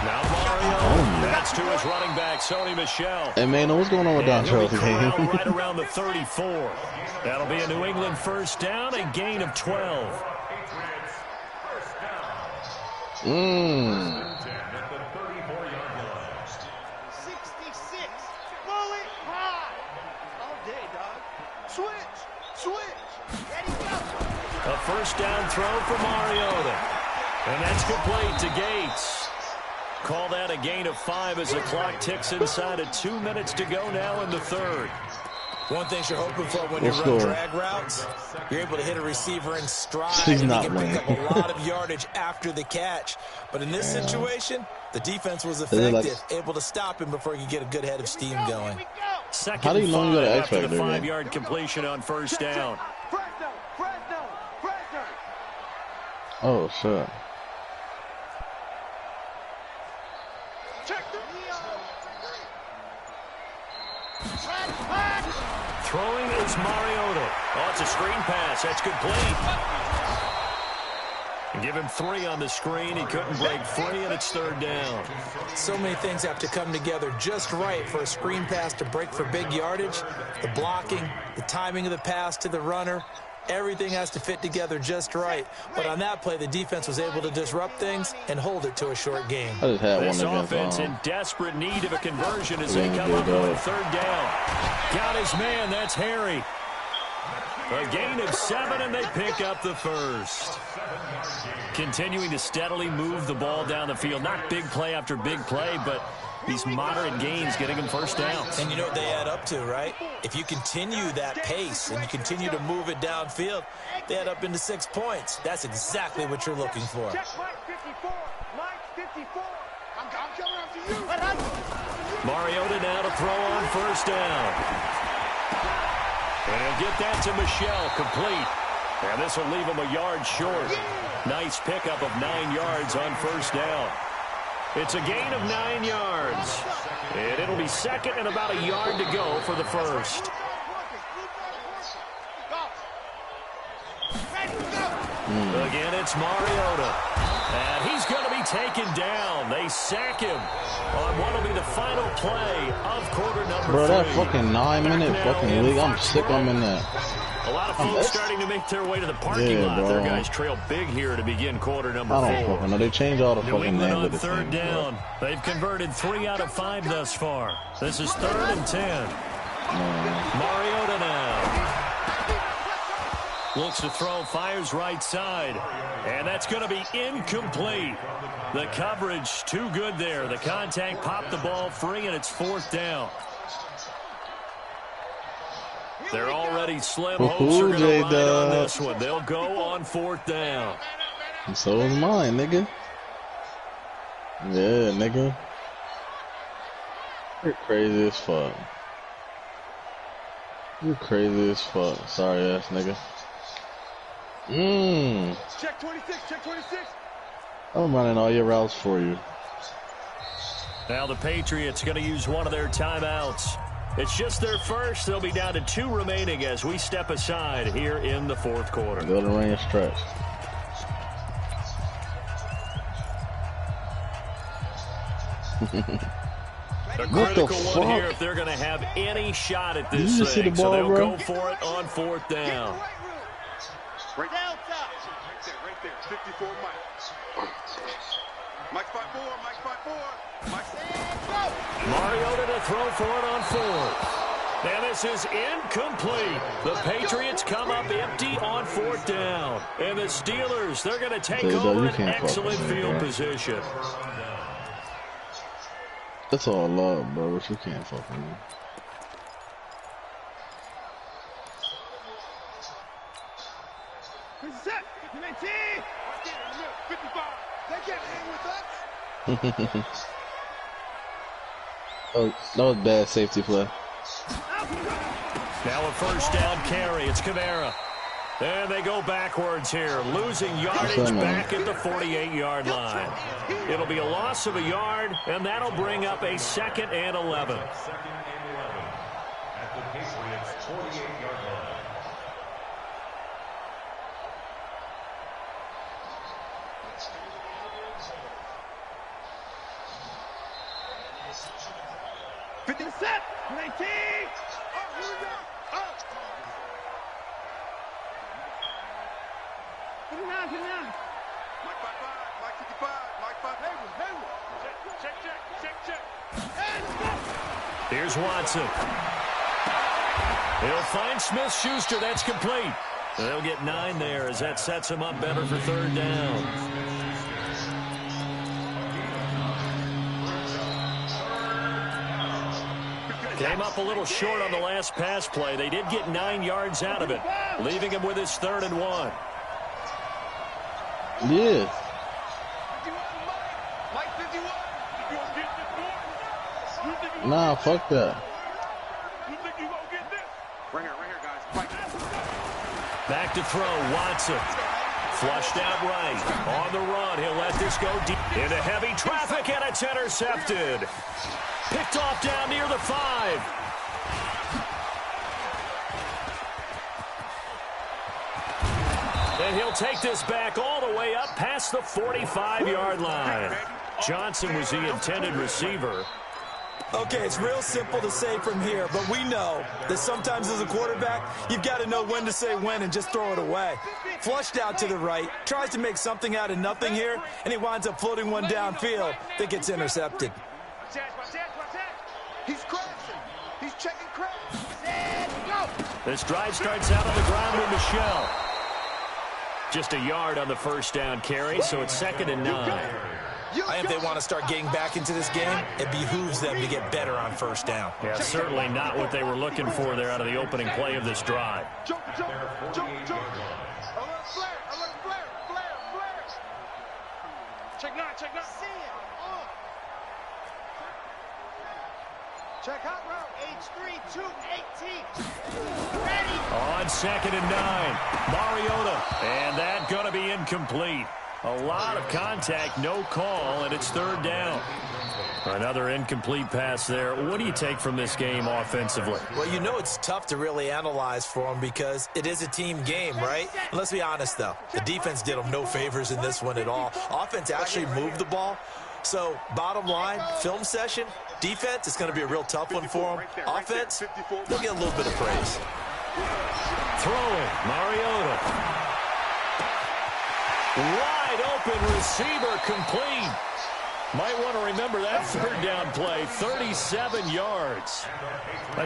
Speaker 2: Now Mario, that's to his running back, Sony Michel.
Speaker 4: Hey, man, what's going on with Dontrell
Speaker 2: today? Right around the 34. That'll be a New England first down, a gain of 12.
Speaker 5: Mmm. 66. Bullet high. All day, dog. Switch. Ready, go.
Speaker 2: A first down throw for Mariota. And that's complete to Gates. Call that a gain of 5 as the clock ticks inside of 2 minutes to go now in the third.
Speaker 3: One thing you're hoping for when you run drag routes, you're able to hit a receiver in stride and you can pick up a lot of yardage after the catch. But in this situation, the defense was effective, able to stop him before he could get a good head of steam going.
Speaker 2: Second and 5 after the 5-yard completion on first down.
Speaker 4: Oh, shit.
Speaker 2: Throwing is Mariota. Oh, it's a screen pass. That's complete. Give him 3 on the screen. He couldn't break free, and it's third down.
Speaker 3: So many things have to come together just right for a screen pass to break for big yardage. The blocking, the timing of the pass to the runner, Everything has to fit together just right. But on that play, the defense was able to disrupt things and hold it to a short game.
Speaker 4: I just had
Speaker 2: This
Speaker 4: one
Speaker 2: offense in desperate need of a conversion as they come up on third down. Got his man. That's Harry. A gain of 7, and they pick up the first. Continuing to steadily move the ball down the field. Not big play after big play, but these moderate gains getting them first downs.
Speaker 3: And you know what they add up to, right? If you continue that pace and you continue to move it downfield, they add up into 6 points. That's exactly what you're looking for.
Speaker 5: Check Mike 54. Mike 54. I'm coming after you.
Speaker 2: Mariota now to throw on first down. And he'll get that to Michelle, complete. And this will leave him a yard short. Nice pickup of 9 yards on first down. It's a gain of 9 yards. And it'll be second and about a yard to go for the first. Again, it's Mariota. And he's going to be taken down. They sack him on what will be the final play of quarter number 3.
Speaker 4: Bro, that fucking 9-minute fucking league, I'm sick I'm in that.
Speaker 2: A lot of folks starting to make their way to the parking lot.
Speaker 4: Bro.
Speaker 2: Their guys trail big here to begin quarter number 4.
Speaker 4: I don't fucking know. They changed all the
Speaker 2: New
Speaker 4: fucking
Speaker 2: England
Speaker 4: names
Speaker 2: on
Speaker 4: of the
Speaker 2: third
Speaker 4: teams,
Speaker 2: down. They've converted 3 out of 5 thus far. This is 3rd and 10. Mariota now. Looks to throw, fires right side. And that's going to be incomplete. The coverage too good there. The contact popped the ball free, and it's 4th down. They're already slim. Hopes are going to ride on this one. They'll go on 4th down.
Speaker 4: And so is mine, nigga. Yeah, nigga. You're crazy as fuck. You're crazy as fuck. Sorry ass nigga.
Speaker 5: Check 26, check 26.
Speaker 4: I'm running all your routes for you.
Speaker 2: Now the Patriots going to use one of their timeouts. It's just their first. They'll be down to 2 remaining as we step aside here in the 4th quarter.
Speaker 4: Go to rain stretch.
Speaker 2: A critical one here if they're going to have any shot at this thing.
Speaker 4: See the ball,
Speaker 2: so they'll
Speaker 4: bro?
Speaker 2: go for it on 4th down.
Speaker 5: Right down top. Right there. 54 Mike. Mike's 5-4, Mike's 5-4.
Speaker 2: Mariota to throw for it on 4th. And this is incomplete. The Patriots come up empty on 4th down. And the Steelers, they're going to take over an excellent field position.
Speaker 4: That's all love, bro, but you can't fuck with me.
Speaker 5: Set. 19. 55. They can't hang with us.
Speaker 4: Oh, that was bad safety play.
Speaker 2: Now a first down carry. It's Kamara. And they go backwards here, losing yardage back at the 48-yard line. It'll be a loss of a yard, and that'll bring up a 2nd and 11.
Speaker 6: 2nd and 11 at the Patriots' 48-yard line.
Speaker 5: Set. 19. Oh, here we go. Oh. 59. Mike 55. Mike 55. Mike 5. Hayward. Check.
Speaker 2: Here's Watson. He'll find Smith-Schuster. That's complete. They'll get 9 there as that sets him up better for 3rd down. Came up a little short on the last pass play. They did get 9 yards out of it, leaving him with his 3rd and 1.
Speaker 4: Yeah.
Speaker 5: Mike 51.
Speaker 4: Nah, fuck that.
Speaker 5: You think you gonna get this? Right here, guys. Mike.
Speaker 2: Back to throw, Watson. Flushed out right. On the run, he'll let this go deep into heavy traffic, and it's intercepted. Picked off down near the 5. And he'll take this back all the way up past the 45-yard line. Johnson was the intended receiver.
Speaker 3: Okay, it's real simple to say from here, but we know that sometimes as a quarterback, you've got to know when to say when and just throw it away. Flushed out to the right, tries to make something out of nothing here, and he winds up floating one downfield that gets intercepted.
Speaker 5: He's crashing. He's checking crash.
Speaker 2: This drive starts out on the ground with Michelle. Just a yard on the first down carry, so it's 2nd and 9.
Speaker 3: I think they want to start getting back into this game. It behooves them to get better on first down.
Speaker 2: Yeah, certainly not what they were looking for there out of the opening play of this drive.
Speaker 5: Jump. Alert flare. Check 9. See it. Check hot route. H3-2-18. Ready.
Speaker 2: On 2nd and 9, Mariota. And that going to be incomplete. A lot of contact, no call, and it's 3rd down. Another incomplete pass there. What do you take from this game offensively?
Speaker 3: Well, you know it's tough to really analyze for them because it is a team game, right? And let's be honest, though. The defense did them no favors in this one at all. Offense actually moved the ball. So, bottom line, film session, defense, it's going to be a real tough one for them. Offense, they'll get a little bit of praise.
Speaker 2: Throwing, Mariota. Wide open receiver, complete. Might want to remember that 3rd down play, 37 yards.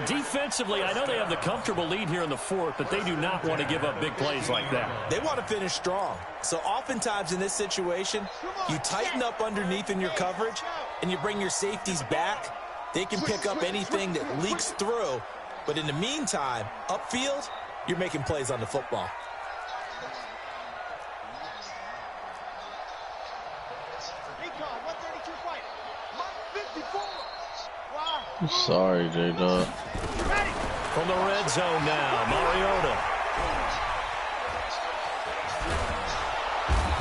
Speaker 2: Defensively, I know they have the comfortable lead here in the 4th, but they do not want to give up big plays like that.
Speaker 3: They want to finish strong. So oftentimes in this situation, you tighten up underneath in your coverage, and you bring your safeties back. They can pick up anything that leaks through. But in the meantime, upfield, you're making plays on the football.
Speaker 4: I'm sorry, J-Dub.
Speaker 2: From the red zone now, Mariota.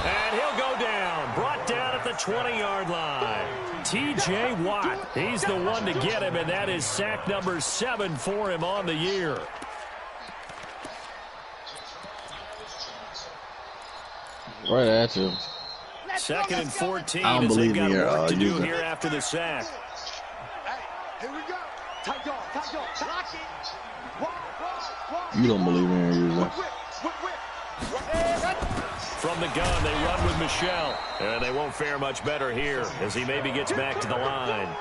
Speaker 2: And he'll go down. Brought down at the 20-yard line. T.J. Watt, he's the one to get him, and that is sack number 7 for him on the year.
Speaker 4: Right at you.
Speaker 2: 2nd and 14
Speaker 4: I don't
Speaker 2: as they've
Speaker 4: believe
Speaker 2: got
Speaker 4: in your,
Speaker 2: work to do
Speaker 4: user.
Speaker 2: here after the sack.
Speaker 5: Here we go. Tight dog. Lock it.
Speaker 4: You don't believe in your user.
Speaker 2: From the gun, they run with Michelle. And they won't fare much better here as he maybe gets back to the line.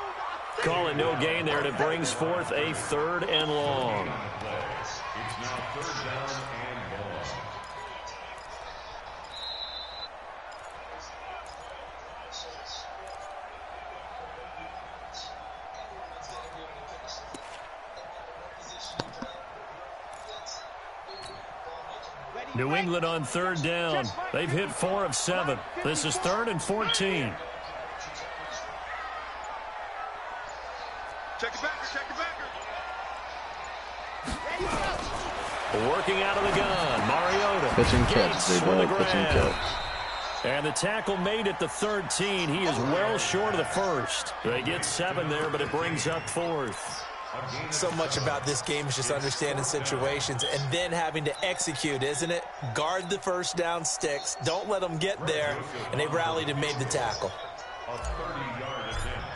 Speaker 2: Call it no gain there, and it brings forth a 3rd and long.
Speaker 6: It's now 3rd down and long.
Speaker 2: New England on 3rd down. They've hit 4 of 7. This is 3rd and 14.
Speaker 5: Check it back.
Speaker 2: Working out of the gun, Mariota.
Speaker 4: Pitch and catch, they
Speaker 2: for the
Speaker 4: do. Pitch and
Speaker 2: grab.
Speaker 4: catch.
Speaker 2: And the tackle made at the 13. He is well short of the 1st. They get 7 there, but it brings up 4th.
Speaker 3: So much about this game is just understanding situations and then having to execute, isn't it? Guard the first down sticks. Don't let them get there. And they rallied and made the tackle.
Speaker 6: A 30-yard attempt.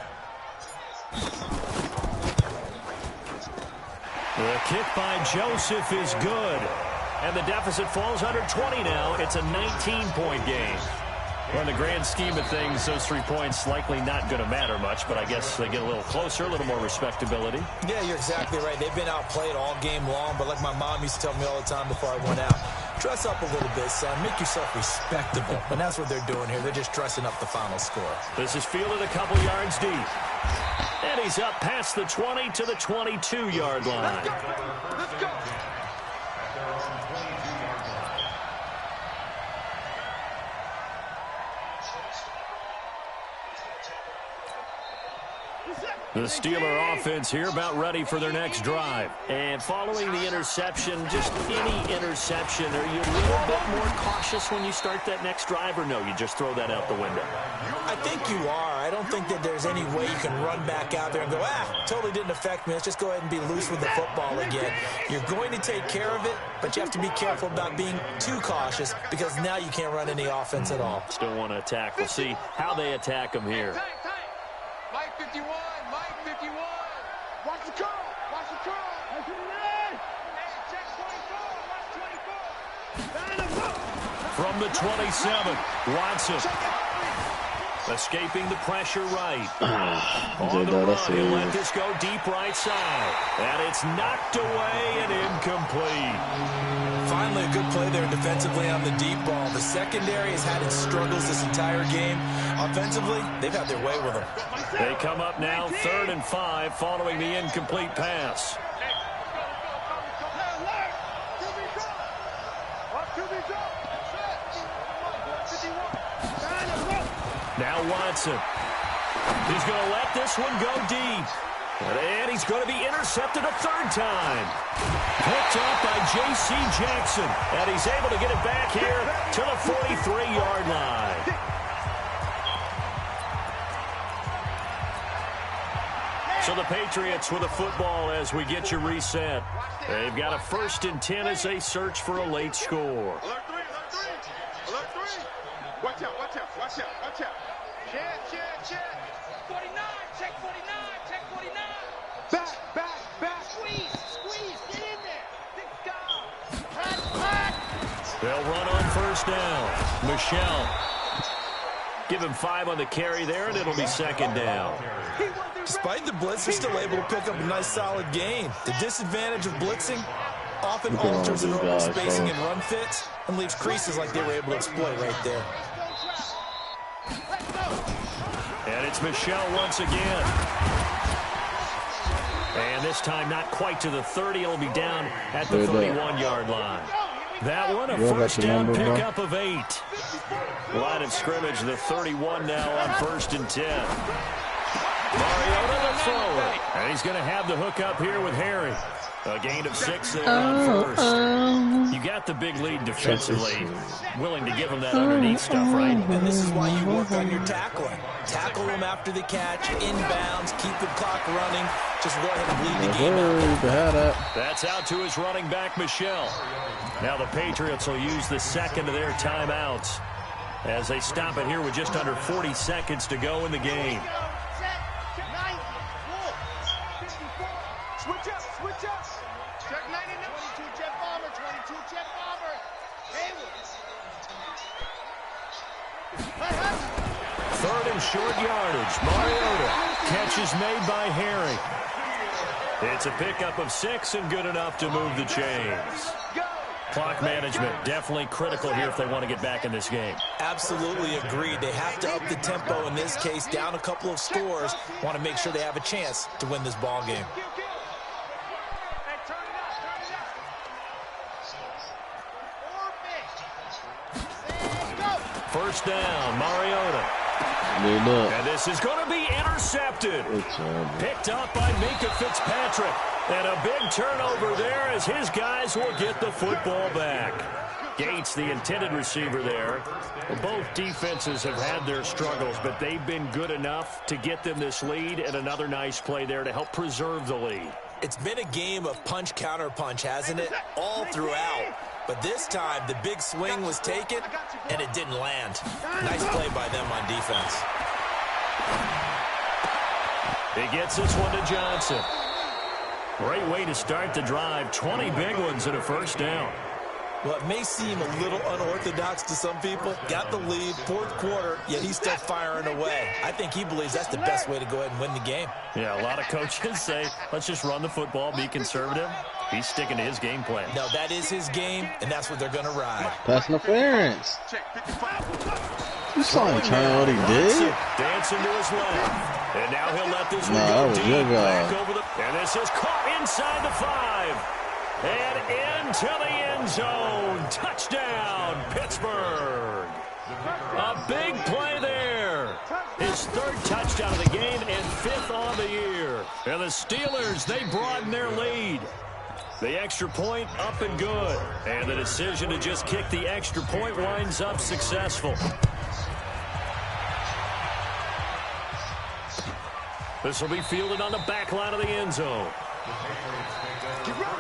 Speaker 2: The kick by Joseph is good. And the deficit falls under 20 now. It's a 19-point game. Well, in the grand scheme of things, those 3 points likely not going to matter much, but I guess they get a little closer, a little more respectability.
Speaker 3: Yeah, you're exactly right. They've been outplayed all game long, but like my mom used to tell me all the time before I went out, dress up a little bit, son. Make yourself respectable. And that's what they're doing here. They're just dressing up the final score.
Speaker 2: This is fielded a couple yards deep. And he's up past the 20 to the 22-yard line.
Speaker 5: Let's go.
Speaker 2: The Steeler offense here about ready for their next drive. And following the interception, just any interception, are you a little bit more cautious when you start that next drive, or no, you just throw that out the window?
Speaker 3: I think you are. I don't think that there's any way you can run back out there and go, totally didn't affect me. Let's just go ahead and be loose with the football again. You're going to take care of it, but you have to be careful about being too cautious because now you can't run any offense at all.
Speaker 2: Still want to attack. We'll see how they attack them here.
Speaker 5: Mike 51.
Speaker 2: From the 27, Watson. Escaping the pressure right. On the run, he'll let this go deep right side. And it's knocked away and incomplete.
Speaker 3: Finally, a good play there defensively on the deep ball. The secondary has had its struggles this entire game. Offensively, they've had their way with them.
Speaker 2: They come up now 3rd and 5 following the incomplete pass. Now Watson. He's going to let this one go deep. And he's going to be intercepted a 3rd time. Picked up by J.C. Jackson. And he's able to get it back here to the 43-yard line. So the Patriots with a football as we get you reset. They've got a 1st and 10 as they search for a late score.
Speaker 7: Alert 3, alert 3. Alert 3. Watch out, watch out, watch out, watch out. Check.
Speaker 5: 49, check 49, check 49.
Speaker 7: Back.
Speaker 5: Squeeze, get in there. Big dog.
Speaker 2: They'll run on 1st down. Michelle. Give him 5 on the carry there, and it'll be 2nd down.
Speaker 3: Despite the blitz, they're still able to pick up a nice, solid gain. The disadvantage of blitzing often alters an early spacing and run fits and leaves creases like they were able to exploit right there.
Speaker 2: And it's Michelle once again. And this time not quite to the 30. It'll be down at the 31-yard line. That one a 1st down pickup of 8. Line of scrimmage, the 31 now on 1st and 10. Mariota the thrower. And he's going to have the hook up here with Harry. A gain of 6 there on 1st. You got the big lead defensively. Willing to give him that underneath stuff, right?
Speaker 3: And this is why you work on your tackling. Tackle them after the catch, inbounds, keep the clock running. Just go ahead and bleed the game out.
Speaker 2: That's out to his running back, Michelle. Now the Patriots will use the 2nd of their timeouts as they stop it here with just under 40 seconds to go in the game.
Speaker 5: Switch up. Check 99. 22 jet bomber, 22 jet bomber. Hayward.
Speaker 2: 3rd and short yardage. Mariota. Catch is made by Harry. It's a pickup of 6 and good enough to move the chains. Clock management definitely critical here if they want to get back in this game.
Speaker 3: Absolutely agreed. They have to up the tempo in this case, down a couple of scores. Want to make sure they have a chance to win this ball game.
Speaker 2: First down, Mariota. And this is going to be intercepted. Picked up by Minka Fitzpatrick. And a big turnover there as his guys will get the football back. Gates, the intended receiver there. Both defenses have had their struggles, but they've been good enough to get them this lead, and another nice play there to help preserve the lead.
Speaker 3: It's been a game of punch-counter-punch, hasn't it? All throughout. But this time, the big swing was taken, and it didn't land. Nice play by them on defense.
Speaker 2: He gets this one to Johnson. Great way to start the drive. 20 big ones and a 1st down.
Speaker 3: Well, it may seem a little unorthodox to some people. Got the lead, 4th quarter, yet he's still firing away. I think he believes that's the best way to go ahead and win the game.
Speaker 2: Yeah, a lot of coaches say, let's just run the football, be conservative. He's sticking to his game plan.
Speaker 3: No, that is his game, and that's what they're going to ride.
Speaker 4: Pass interference. You saw him turn what he did?
Speaker 2: Dancing to his left. And now he'll let this one go deep back over the... And this is caught inside the 5. And into the end zone. Touchdown, Pittsburgh. A big play there. His 3rd touchdown of the game and 5th on the year. And the Steelers, they broaden their lead. The extra point up and good. And the decision to just kick the extra point winds up successful. This will be fielded on the back line of the end zone.
Speaker 7: Get ready.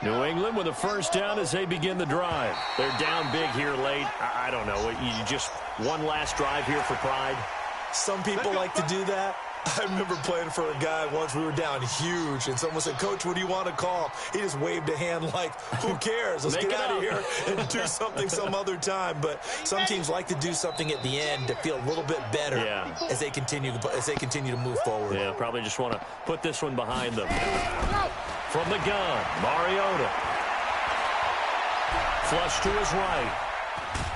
Speaker 2: New England with a 1st down as they begin the drive. They're down big here late. I don't know. You just one last drive here for pride.
Speaker 3: Some people like to do that. I remember playing for a guy once. We were down huge, and someone said, "Coach, what do you want to call?" He just waved a hand like, "Who cares? Let's get out of here and do something some other time." But some teams like to do something at the end to feel a little bit better as they continue to move forward.
Speaker 2: Yeah, probably just want to put this one behind them. From the gun, Mariota. Flush to his right.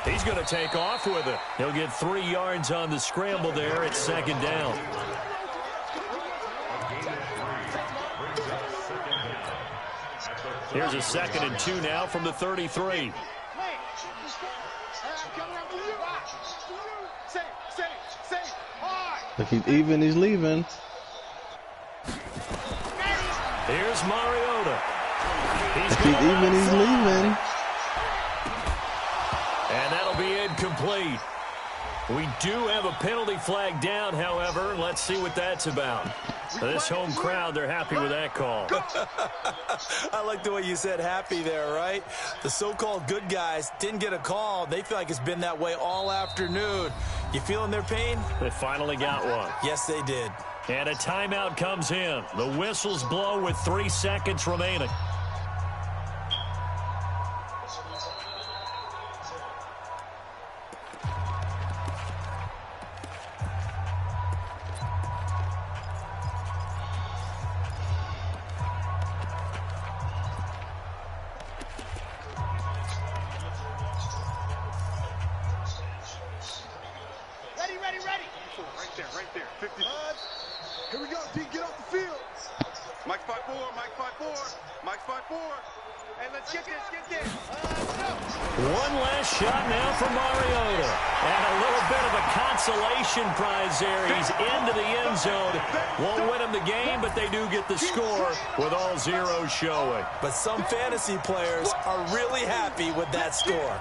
Speaker 2: He's going to take off with it. He'll get 3 yards on the scramble there at second down. Here's a 2nd and 2 now from the 33.
Speaker 4: If he's even, he's leaving.
Speaker 2: Here's Mariota.
Speaker 4: If he's even, he's leaving.
Speaker 2: And that'll be incomplete. We do have a penalty flag down, however. Let's see what that's about. This home crowd, they're happy with that call.
Speaker 3: I like the way you said happy there, right? The so-called good guys didn't get a call. They feel like it's been that way all afternoon. You feeling their pain?
Speaker 2: They finally got one.
Speaker 3: Yes, they did.
Speaker 2: And a timeout comes in. The whistles blow with 3 seconds remaining.
Speaker 7: Right there. 50. Here we go, D. Get off the field. Mike 5-4, Mike 5-4, Mike 5-4. Hey, let's get this, get this.
Speaker 2: One last shot now for Mariota. And a little bit of a consolation prize there. He's into the end zone. Won't win him the game, but they do get the score with all zeros showing.
Speaker 3: But some fantasy players are really happy with that score.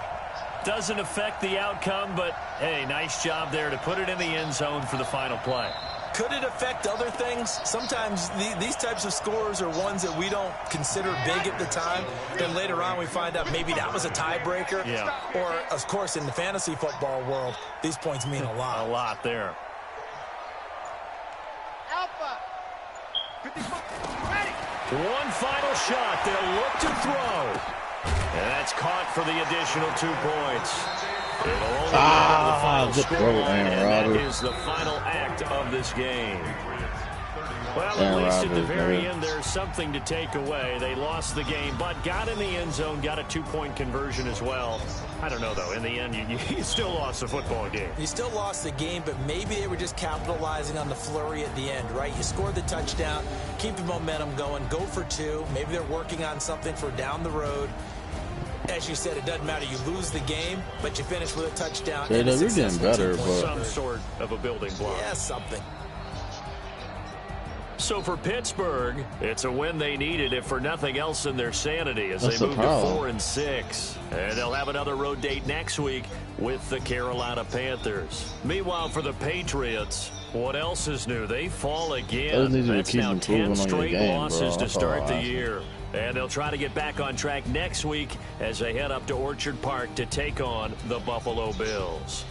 Speaker 2: Doesn't affect the outcome, but, hey, nice job there to put it in the end zone for the final play.
Speaker 3: Could it affect other things? Sometimes these types of scores are ones that we don't consider big at the time. Then later on we find out maybe that was a tiebreaker.
Speaker 2: Yeah.
Speaker 3: Or, of course, in the fantasy football world, these points mean a lot.
Speaker 2: A lot there.
Speaker 5: Alpha. 55. Ready.
Speaker 2: One final shot. They'll look to throw. And that's caught for the additional 2 points. It'll only the final scoreline, and that is the final act of this game. Well, at least at the very end, there's something to take away. They lost the game, but got in the end zone, got a 2-point conversion as well. I don't know, though. In the end, you still lost the football game.
Speaker 3: You still lost the game, but maybe they were just capitalizing on the flurry at the end, right? You scored the touchdown, keep the momentum going, go for 2. Maybe they're working on something for down the road. As you said, it doesn't matter. You lose the game, but you finish with a touchdown.
Speaker 4: Yeah, they're getting better, but
Speaker 2: some sort of a building block.
Speaker 3: Yeah, something.
Speaker 2: So for Pittsburgh, it's a win they needed, if for nothing else, in their sanity, as they move to 4-6. And they'll have another road date next week with the Carolina Panthers. Meanwhile, for the Patriots, what else is new? They fall again. That's now 10 straight losses to start the year. And they'll try to get back on track next week as they head up to Orchard Park to take on the Buffalo Bills.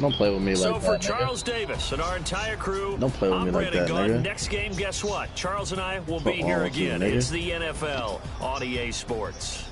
Speaker 4: Don't play with me like that.
Speaker 2: So for Charles Davis and our entire crew,
Speaker 4: don't play with me like that, nigga.
Speaker 2: Next game, guess what? Charles and I will be here again. It's the NFL on EA Sports.